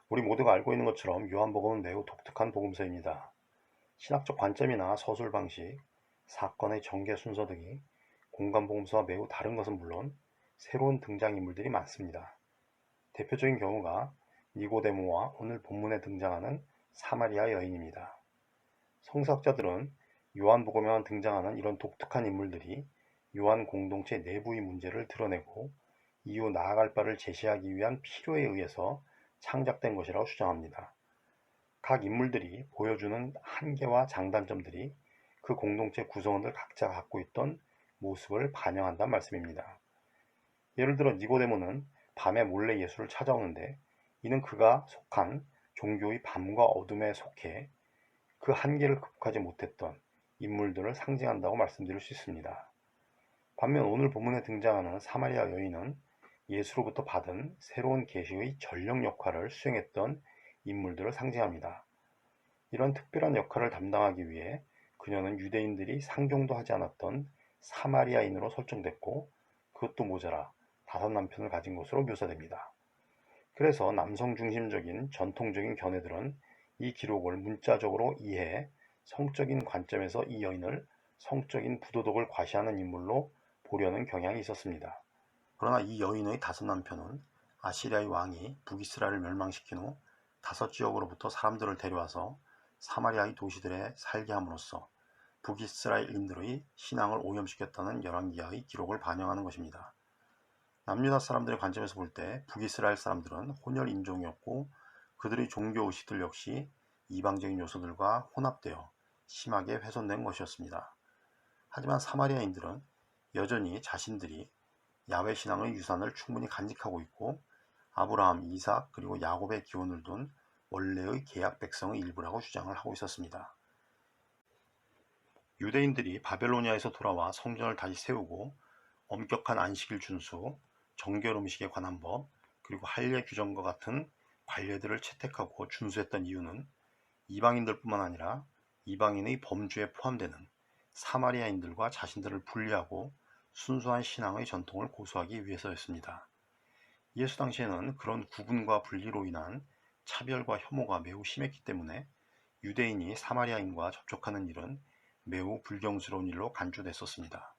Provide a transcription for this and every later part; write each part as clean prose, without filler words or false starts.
우리 모두가 알고 있는 것처럼 요한복음은 매우 독특한 복음서입니다. 신학적 관점이나 서술 방식, 사건의 전개 순서 등이 공간 복음서와 매우 다른 것은 물론 새로운 등장인물들이 많습니다. 대표적인 경우가 니고데모와 오늘 본문에 등장하는 사마리아 여인입니다. 성서학자들은 요한복음에만 등장하는 이런 독특한 인물들이 요한 공동체 내부의 문제를 드러내고 이후 나아갈 바를 제시하기 위한 필요에 의해서 창작된 것이라고 주장합니다. 각 인물들이 보여주는 한계와 장단점들이 그 공동체 구성원들 각자가 갖고 있던 모습을 반영한다는 말씀입니다. 예를 들어 니고데모는 밤에 몰래 예수를 찾아오는데 이는 그가 속한 종교의 밤과 어둠에 속해 그 한계를 극복하지 못했던 인물들을 상징한다고 말씀드릴 수 있습니다. 반면 오늘 본문에 등장하는 사마리아 여인은 예수로부터 받은 새로운 계시의 전령 역할을 수행했던 인물들을 상징합니다. 이런 특별한 역할을 담당하기 위해 그녀는 유대인들이 상종도 하지 않았던 사마리아인으로 설정됐고 그것도 모자라 5남편을 가진 것으로 묘사됩니다. 그래서 남성 중심적인 전통적인 견해들은 이 기록을 문자적으로 이해해 성적인 관점에서 이 여인을 성적인 부도덕을 과시하는 인물로 보려는 경향이 있었습니다. 그러나 이 여인의 5남편은 아시리아의 왕이 북이스라엘을 멸망시킨 후 5지역으로부터 사람들을 데려와서 사마리아의 도시들에 살게 함으로써 북이스라엘인들의 신앙을 오염시켰다는 열왕기하의 기록을 반영하는 것입니다. 남유다 사람들의 관점에서 볼 때 북이스라엘 사람들은 혼혈 인종이었고 그들의 종교 의식들 역시 이방적인 요소들과 혼합되어 심하게 훼손된 것이었습니다. 하지만 사마리아인들은 여전히 자신들이 야훼 신앙의 유산을 충분히 간직하고 있고 아브라함, 이삭 그리고 야곱의 기원을 둔 원래의 계약 백성의 일부라고 주장을 하고 있었습니다. 유대인들이 바벨로니아에서 돌아와 성전을 다시 세우고 엄격한 안식일 준수, 정결 음식에 관한 법, 그리고 할례 규정과 같은 관례들을 채택하고 준수했던 이유는 이방인들뿐만 아니라 이방인의 범주에 포함되는 사마리아인들과 자신들을 분리하고 순수한 신앙의 전통을 고수하기 위해서였습니다. 예수 당시에는 그런 구분과 분리로 인한 차별과 혐오가 매우 심했기 때문에 유대인이 사마리아인과 접촉하는 일은 매우 불경스러운 일로 간주됐었습니다.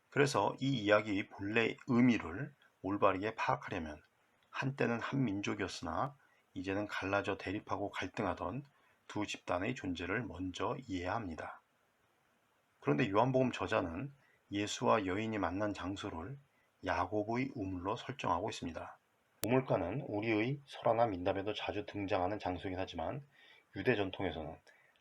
그래서 이 이야기의 본래 의미를 올바르게 파악하려면 한때는 한 민족이었으나 이제는 갈라져 대립하고 갈등하던 두 집단의 존재를 먼저 이해해야 합니다. 그런데 요한복음 저자는 예수와 여인이 만난 장소를 야곱의 우물로 설정하고 있습니다. 우물가는 우리의 설화나 민담에도 자주 등장하는 장소이긴 하지만 유대 전통에서는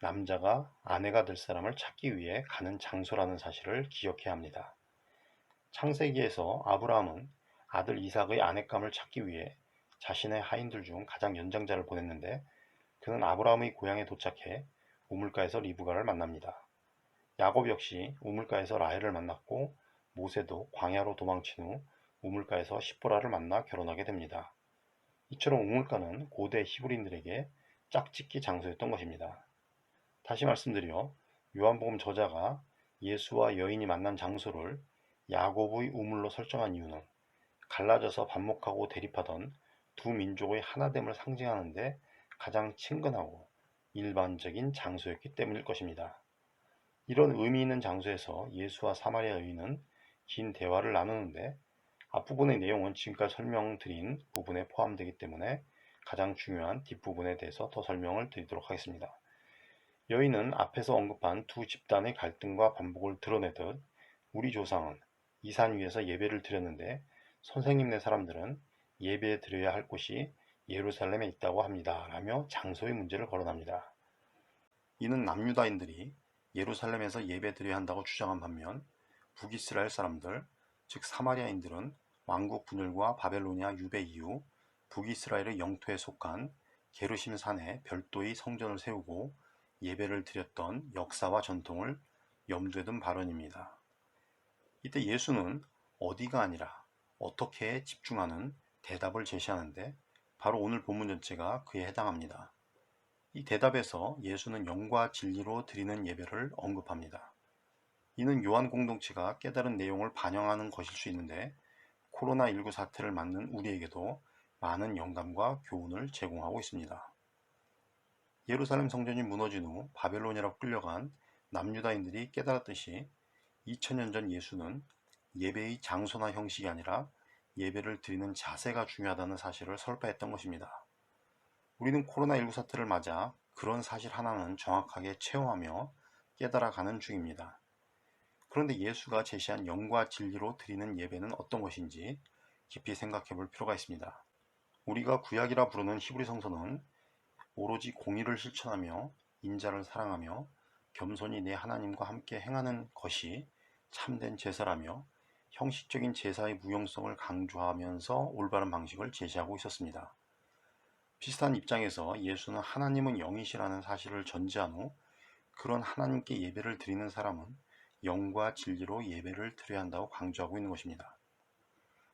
남자가 아내가 될 사람을 찾기 위해 가는 장소라는 사실을 기억해야 합니다. 창세기에서 아브라함은 아들 이삭의 아내감을 찾기 위해 자신의 하인들 중 가장 연장자를 보냈는데 그는 아브라함의 고향에 도착해 우물가에서 리브가를 만납니다. 야곱 역시 우물가에서 라헬을 만났고 모세도 광야로 도망친 후 우물가에서 시보라를 만나 결혼하게 됩니다. 이처럼 우물가는 고대 히브리인들에게 짝짓기 장소였던 것입니다. 다시 말씀드려 요한복음 저자가 예수와 여인이 만난 장소를 야곱의 우물로 설정한 이유는 갈라져서 반목하고 대립하던 두 민족의 하나됨을 상징하는 데 가장 친근하고 일반적인 장소였기 때문일 것입니다. 이런 의미 있는 장소에서 예수와 사마리아 여인은 긴 대화를 나누는데 앞부분의 내용은 지금까지 설명드린 부분에 포함되기 때문에 가장 중요한 뒷부분에 대해서 더 설명을 드리도록 하겠습니다. 여인은 앞에서 언급한 두 집단의 갈등과 반복을 드러내듯 우리 조상은 이 산 위에서 예배를 드렸는데 선생님네 사람들은 예배 드려야 할 곳이 예루살렘에 있다고 합니다. 라며 장소의 문제를 거론합니다. 이는 남유다인들이 예루살렘에서 예배 드려야 한다고 주장한 반면 북이스라엘 사람들, 즉 사마리아인들은 왕국 분열과 바벨로니아 유배 이후 북이스라엘의 영토에 속한 게르심 산에 별도의 성전을 세우고 예배를 드렸던 역사와 전통을 염두에 둔 발언입니다. 이때 예수는 어디가 아니라 어떻게에 집중하는 대답을 제시하는데 바로 오늘 본문 전체가 그에 해당합니다. 이 대답에서 예수는 영과 진리로 드리는 예배를 언급합니다. 이는 요한 공동체가 깨달은 내용을 반영하는 것일 수 있는데 코로나19 사태를 맞는 우리에게도 많은 영감과 교훈을 제공하고 있습니다. 예루살렘 성전이 무너진 후 바벨론이라고 끌려간 남유다인들이 깨달았듯이 2000년 전 예수는 예배의 장소나 형식이 아니라 예배를 드리는 자세가 중요하다는 사실을 설파했던 것입니다. 우리는 코로나19 사태를 맞아 그런 사실 하나는 정확하게 체험하며 깨달아가는 중입니다. 그런데 예수가 제시한 영과 진리로 드리는 예배는 어떤 것인지 깊이 생각해 볼 필요가 있습니다. 우리가 구약이라 부르는 히브리 성서는 오로지 공의를 실천하며 인자를 사랑하며 겸손히 내 하나님과 함께 행하는 것이 참된 제사라며 형식적인 제사의 무용성을 강조하면서 올바른 방식을 제시하고 있었습니다. 비슷한 입장에서 예수는 하나님은 영이시라는 사실을 전제한 후 그런 하나님께 예배를 드리는 사람은 영과 진리로 예배를 드려야 한다고 강조하고 있는 것입니다.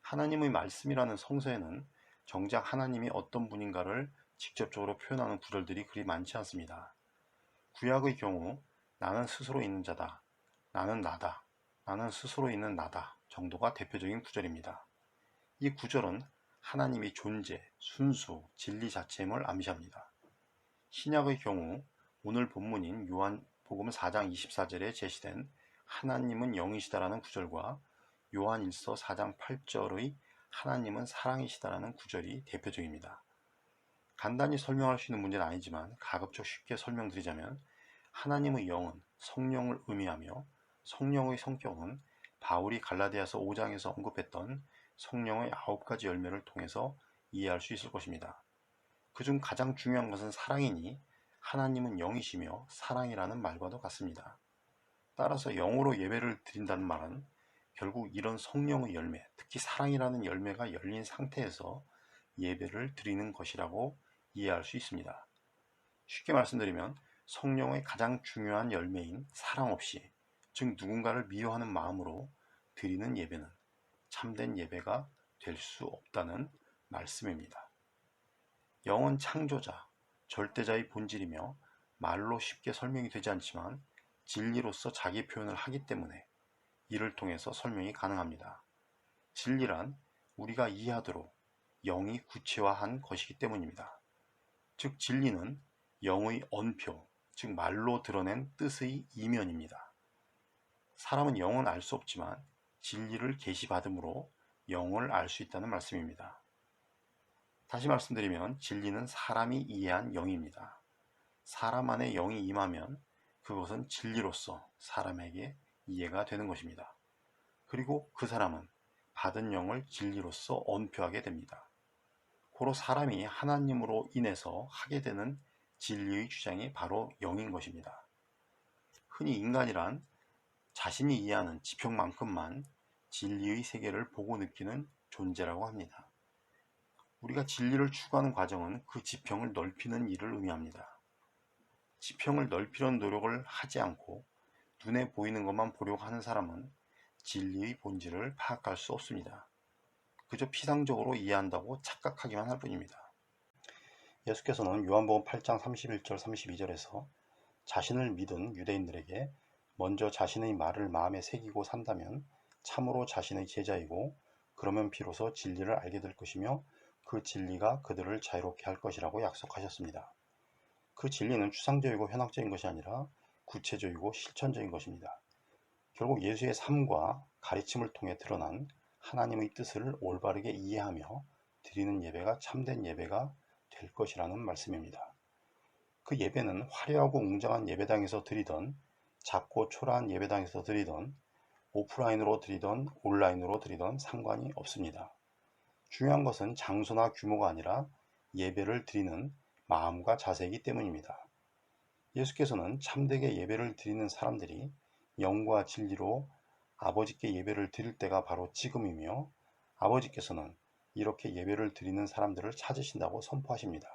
하나님의 말씀이라는 성서에는 정작 하나님이 어떤 분인가를 직접적으로 표현하는 구절들이 그리 많지 않습니다. 구약의 경우 나는 스스로 있는 자다, 나는 나다, 나는 스스로 있는 나다 정도가 대표적인 구절입니다. 이 구절은 하나님의 존재, 순수, 진리 자체임을 암시합니다. 신약의 경우 오늘 본문인 요한복음 4장 24절에 제시된 하나님은 영이시다라는 구절과 요한일서 4장 8절의 하나님은 사랑이시다라는 구절이 대표적입니다. 간단히 설명할 수 있는 문제는 아니지만 가급적 쉽게 설명드리자면 하나님의 영은 성령을 의미하며 성령의 성격은 바울이 갈라디아서 5장에서 언급했던 성령의 9가지 열매를 통해서 이해할 수 있을 것입니다. 그중 가장 중요한 것은 사랑이니 하나님은 영이시며 사랑이라는 말과도 같습니다. 따라서 영으로 예배를 드린다는 말은 결국 이런 성령의 열매, 특히 사랑이라는 열매가 열린 상태에서 예배를 드리는 것이라고 이해할 수 있습니다. 쉽게 말씀드리면 성령의 가장 중요한 열매인 사랑 없이, 즉 누군가를 미워하는 마음으로 드리는 예배는 참된 예배가 될 수 없다는 말씀입니다. 영은 창조자, 절대자의 본질이며 말로 쉽게 설명이 되지 않지만 진리로서 자기 표현을 하기 때문에 이를 통해서 설명이 가능합니다. 진리란 우리가 이해하도록 영이 구체화한 것이기 때문입니다. 즉 진리는 영의 언표, 즉 말로 드러낸 뜻의 이면입니다. 사람은 영은 알 수 없지만 진리를 계시받음으로 영을 알 수 있다는 말씀입니다. 다시 말씀드리면 진리는 사람이 이해한 영입니다. 사람 안에 영이 임하면 그것은 진리로서 사람에게 이해가 되는 것입니다. 그리고 그 사람은 받은 영을 진리로서 언표하게 됩니다. 고로 사람이 하나님으로 인해서 하게 되는 진리의 주장이 바로 영인 것입니다. 흔히 인간이란 자신이 이해하는 지평만큼만 진리의 세계를 보고 느끼는 존재라고 합니다. 우리가 진리를 추구하는 과정은 그 지평을 넓히는 일을 의미합니다. 지평을 넓히려는 노력을 하지 않고 눈에 보이는 것만 보려고 하는 사람은 진리의 본질을 파악할 수 없습니다. 그저 피상적으로 이해한다고 착각하기만 할 뿐입니다. 예수께서는 요한복음 8장 31절 32절에서 자신을 믿은 유대인들에게 먼저 자신의 말을 마음에 새기고 산다면 참으로 자신의 제자이고 그러면 비로소 진리를 알게 될 것이며 그 진리가 그들을 자유롭게 할 것이라고 약속하셨습니다. 그 진리는 추상적이고 현학적인 것이 아니라 구체적이고 실천적인 것입니다. 결국 예수의 삶과 가르침을 통해 드러난 하나님의 뜻을 올바르게 이해하며 드리는 예배가 참된 예배가 될 것이라는 말씀입니다. 그 예배는 화려하고 웅장한 예배당에서 드리던 작고 초라한 예배당에서 드리던 오프라인으로 드리던 온라인으로 드리던 상관이 없습니다. 중요한 것은 장소나 규모가 아니라 예배를 드리는 마음과 자세이기 때문입니다. 예수께서는 참되게 예배를 드리는 사람들이 영과 진리로 아버지께 예배를 드릴 때가 바로 지금이며 아버지께서는 이렇게 예배를 드리는 사람들을 찾으신다고 선포하십니다.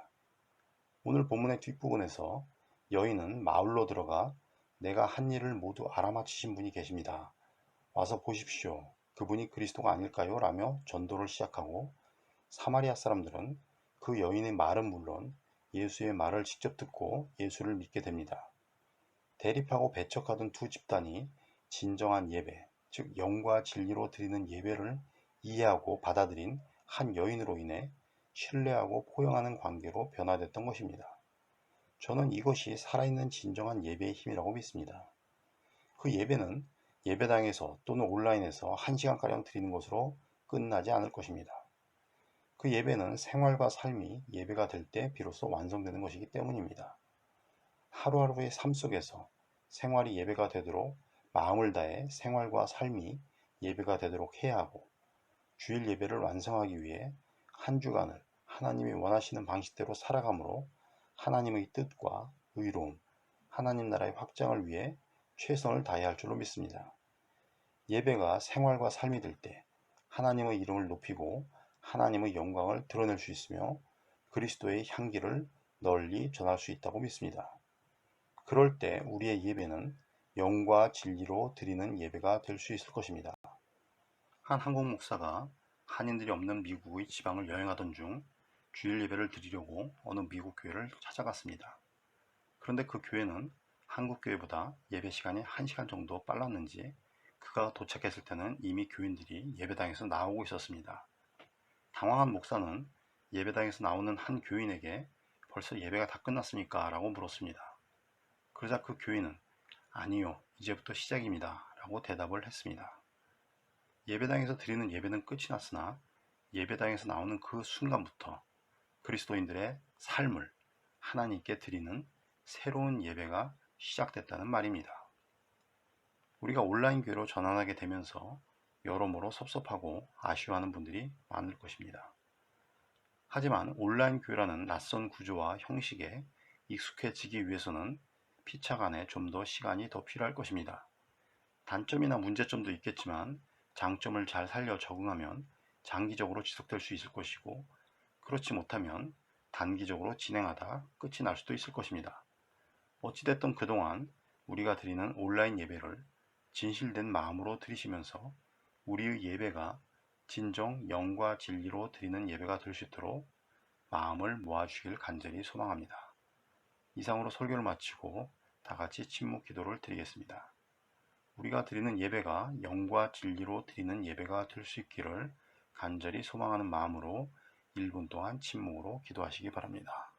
오늘 본문의 뒷부분에서 여인은 마을로 들어가 내가 한 일을 모두 알아맞히신 분이 계십니다. 와서 보십시오. 그분이 그리스도가 아닐까요? 라며 전도를 시작하고 사마리아 사람들은 그 여인의 말은 물론 예수의 말을 직접 듣고 예수를 믿게 됩니다. 대립하고 배척하던 두 집단이 진정한 예배, 즉 영과 진리로 드리는 예배를 이해하고 받아들인 한 여인으로 인해 신뢰하고 포용하는 관계로 변화됐던 것입니다. 저는 이것이 살아있는 진정한 예배의 힘이라고 믿습니다. 그 예배는 예배당에서 또는 온라인에서 1시간가량 드리는 것으로 끝나지 않을 것입니다. 그 예배는 생활과 삶이 예배가 될 때 비로소 완성되는 것이기 때문입니다. 하루하루의 삶 속에서 생활이 예배가 되도록 마음을 다해 생활과 삶이 예배가 되도록 해야 하고, 주일 예배를 완성하기 위해 한 주간을 하나님이 원하시는 방식대로 살아감으로 하나님의 뜻과 의로움, 하나님 나라의 확장을 위해 최선을 다해야 할 줄로 믿습니다. 예배가 생활과 삶이 될 때 하나님의 이름을 높이고 하나님의 영광을 드러낼 수 있으며 그리스도의 향기를 널리 전할 수 있다고 믿습니다. 그럴 때 우리의 예배는 영과 진리로 드리는 예배가 될 수 있을 것입니다. 한 한국 목사가 한인들이 없는 미국의 지방을 여행하던 중 주일 예배를 드리려고 어느 미국 교회를 찾아갔습니다. 그런데 그 교회는 한국 교회보다 예배 시간이 1시간 정도 빨랐는지 그가 도착했을 때는 이미 교인들이 예배당에서 나오고 있었습니다. 당황한 목사는 예배당에서 나오는 한 교인에게 벌써 예배가 다 끝났습니까? 라고 물었습니다. 그러자 그 교인은 아니요, 이제부터 시작입니다. 라고 대답을 했습니다. 예배당에서 드리는 예배는 끝이 났으나 예배당에서 나오는 그 순간부터 그리스도인들의 삶을 하나님께 드리는 새로운 예배가 시작됐다는 말입니다. 우리가 온라인 교회로 전환하게 되면서 여러모로 섭섭하고 아쉬워하는 분들이 많을 것입니다. 하지만 온라인 교회라는 낯선 구조와 형식에 익숙해지기 위해서는 피차간에 좀 더 시간이 더 필요할 것입니다. 단점이나 문제점도 있겠지만 장점을 잘 살려 적응하면 장기적으로 지속될 수 있을 것이고, 그렇지 못하면 단기적으로 진행하다 끝이 날 수도 있을 것입니다. 어찌됐든 그동안 우리가 드리는 온라인 예배를 진실된 마음으로 드리시면서 우리의 예배가 진정 영과 진리로 드리는 예배가 될 수 있도록 마음을 모아주길 간절히 소망합니다. 이상으로 설교를 마치고 다 같이 침묵 기도를 드리겠습니다. 우리가 드리는 예배가 영과 진리로 드리는 예배가 될 수 있기를 간절히 소망하는 마음으로 1분 동안 침묵으로 기도하시기 바랍니다.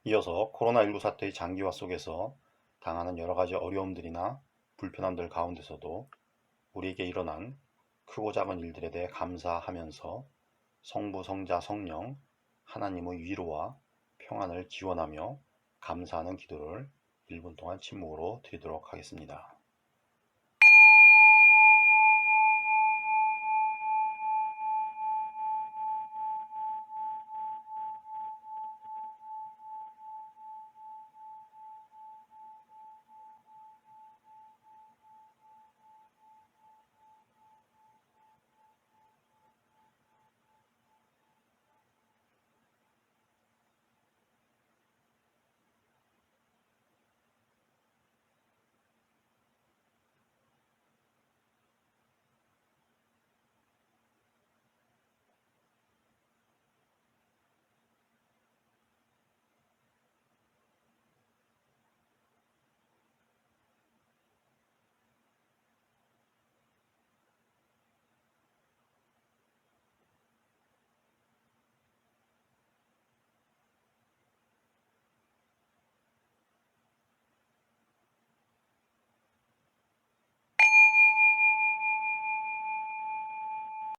이어서 코로나19 사태의 장기화 속에서 당하는 여러 가지 어려움들이나 불편함들 가운데서도 우리에게 일어난 크고 작은 일들에 대해 감사하면서 성부, 성자, 성령, 하나님의 위로와 평안을 기원하며 감사하는 기도를 1분 동안 침묵으로 드리도록 하겠습니다.